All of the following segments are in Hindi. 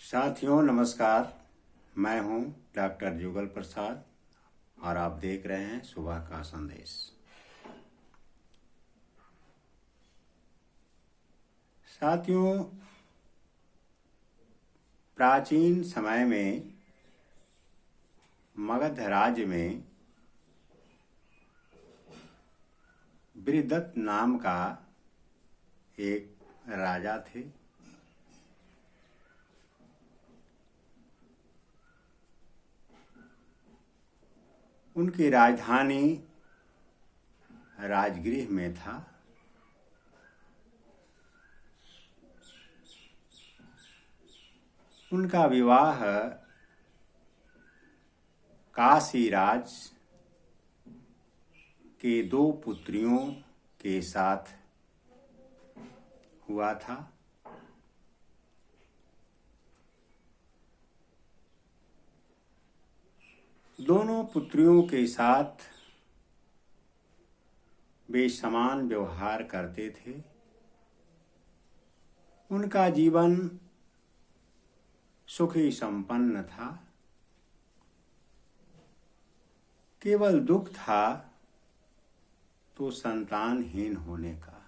साथियों नमस्कार। मैं हूं डॉक्टर जुगल प्रसाद और आप देख रहे हैं सुबह का संदेश। साथियों, प्राचीन समय में मगध राज्य में बृहदत्त नाम का एक राजा थे। उनकी राजधानी राजगृह में था। उनका विवाह काशीराज के दो पुत्रियों के साथ हुआ था। दोनों पुत्रियों के साथ वे समान व्यवहार करते थे। उनका जीवन सुखी संपन्न था। केवल दुख था तो संतानहीन होने का।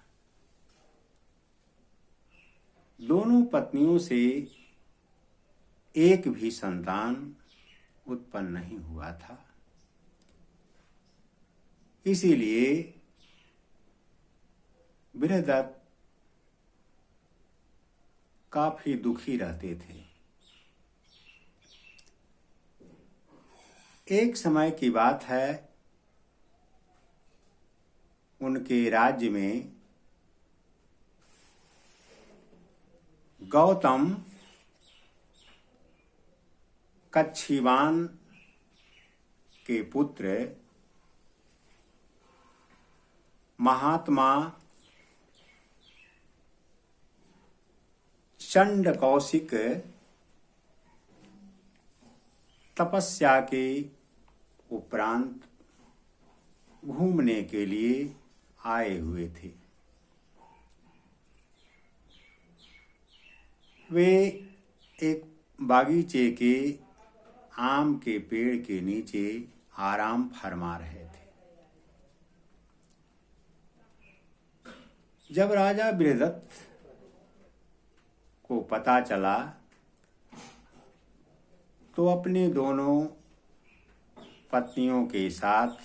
दोनों पत्नियों से एक भी संतान उत्पन्न नहीं हुआ था। इसीलिए बृहदत्त काफी दुखी रहते थे। एक समय की बात है, उनके राज्य में गौतम कच्छिवान के पुत्र महात्मा चंड कौशिक तपस्या के उपरांत घूमने के लिए आए हुए थे। वे एक बागीचे के आम के पेड़ के नीचे आराम फरमा रहे थे। जब राजा बृहदत्त को पता चला तो अपने दोनों पत्नियों के साथ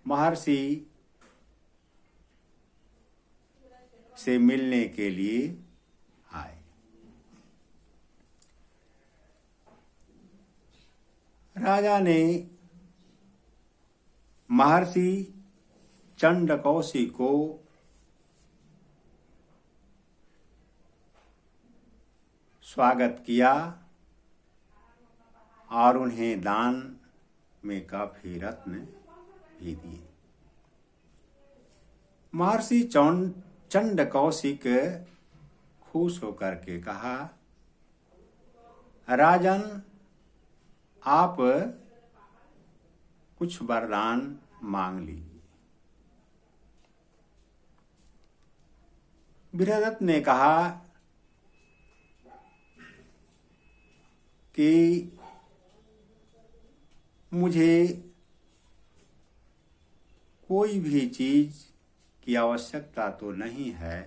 महर्षि से मिलने के लिए आए। राजा ने महर्षि चंडकौशी को स्वागत किया और उन्हें दान में काफी रत्न भी दिए। महर्षि चंडकौशिक खुश होकर के कहा, राजन, आप कुछ वरदान मांग लीजिए। बृहदत्त ने कहा कि मुझे कोई भी चीज की आवश्यकता तो नहीं है,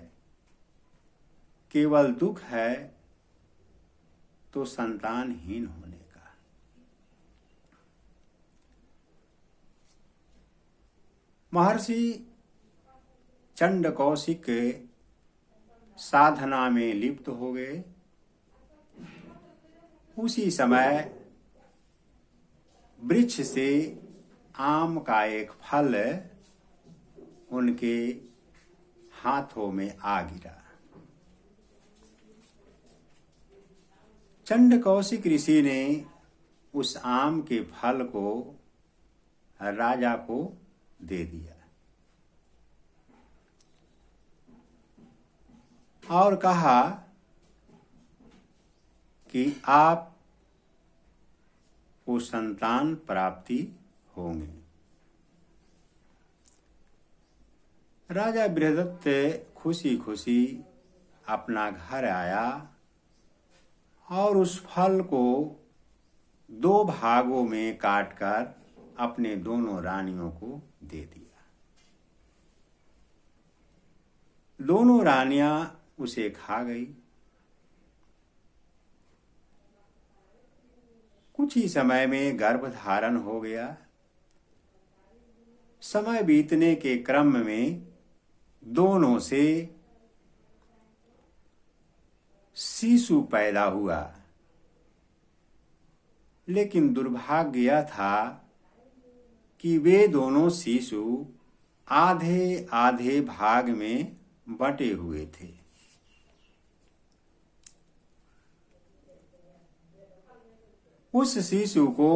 केवल दुख है तो संतानहीन होने का। महर्षि चंडकौशिक साधना में लिप्त हो गए। उसी समय वृक्ष से आम का एक फल उनके हाथों में आ गिरा। चंडकौशिक ऋषि ने उस आम के फल को राजा को दे दिया और कहा कि आप को संतान प्राप्ति होंगे। राजा बृहदत्त खुशी खुशी अपना घर आया और उस फल को 2 भागों में काटकर अपने दोनों रानियों को दे दिया। दोनों रानियां उसे खा गई। कुछ ही समय में गर्भ धारण हो गया। समय बीतने के क्रम में दोनों से शिशु पैदा हुआ, लेकिन दुर्भाग्य यह था कि वे दोनों शिशु आधे आधे भाग में बटे हुए थे। उस शिशु को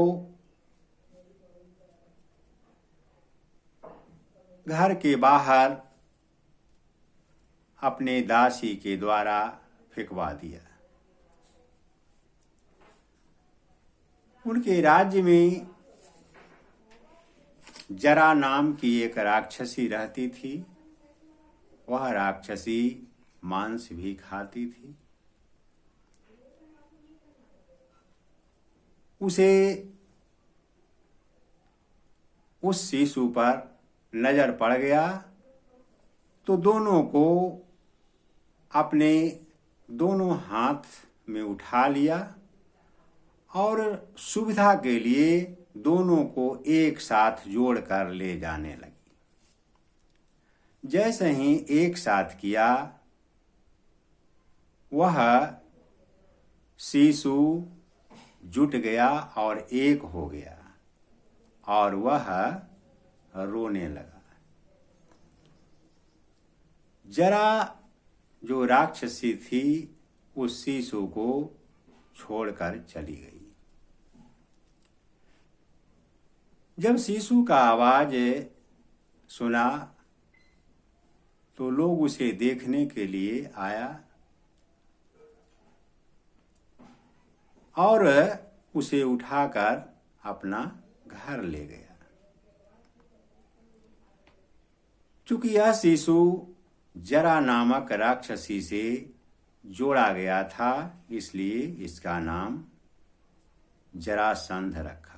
घर के बाहर अपने दासी के द्वारा फेंकवा दिया। उनके राज्य में जरा नाम की एक राक्षसी रहती थी। वह राक्षसी मांस भी खाती थी। उसे उस शिशु पर नजर पड़ गया तो दोनों को अपने दोनों हाथ में उठा लिया और सुविधा के लिए दोनों को एक साथ जोड़कर ले जाने लगी। जैसे ही एक साथ किया, वह शिशु जुट गया और एक हो गया और वह रोने लगा। जरा जो राक्षसी थी उस शिशु को छोड़कर चली गई। जब शिशु का आवाज सुना तो लोग उसे देखने के लिए आया और उसे उठाकर अपना घर ले गया। चूंकि यह शिशु जरा नामक राक्षसी से जोड़ा गया था, इसलिए इसका नाम जरासंध रखा।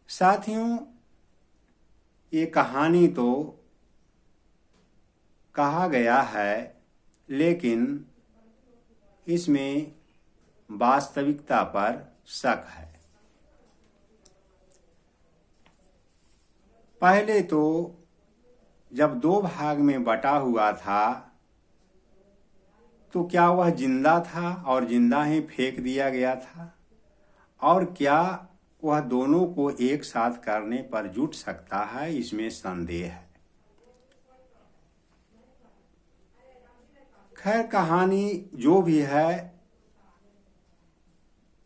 साथियों, ये कहानी तो कहा गया है, लेकिन इसमें वास्तविकता पर शक है। पहले तो जब 2 भाग में बटा हुआ था तो क्या वह जिंदा था और जिंदा ही फेंक दिया गया था, और क्या वह दोनों को एक साथ करने पर जुट सकता है, इसमें संदेह है। खैर, कहानी जो भी है,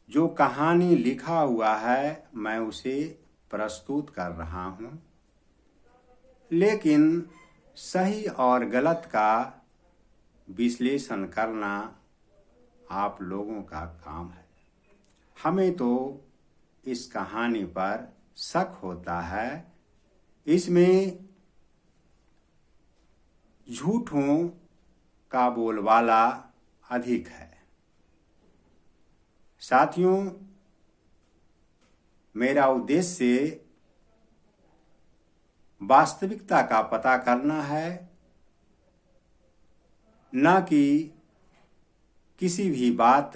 जो कहानी लिखा हुआ है, मैं उसे प्रस्तुत कर रहा हूं, लेकिन सही और गलत का विश्लेषण करना आप लोगों का काम है। हमें तो इस कहानी पर शक होता है। इसमें झूठों का बोलबाला अधिक है। साथियों, मेरा उद्देश्य वास्तविकता का पता करना है, न कि किसी भी बात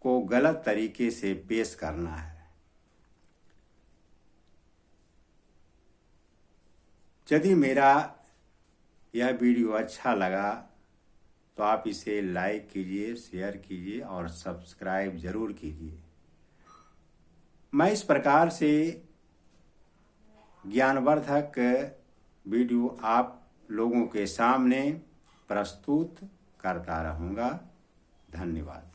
को गलत तरीके से पेश करना है। यदि मेरा यह वीडियो अच्छा लगा तो आप इसे लाइक कीजिए, शेयर कीजिए और सब्सक्राइब जरूर कीजिए। मैं इस प्रकार से ज्ञानवर्धक वीडियो आप लोगों के सामने प्रस्तुत करता रहूँगा। धन्यवाद।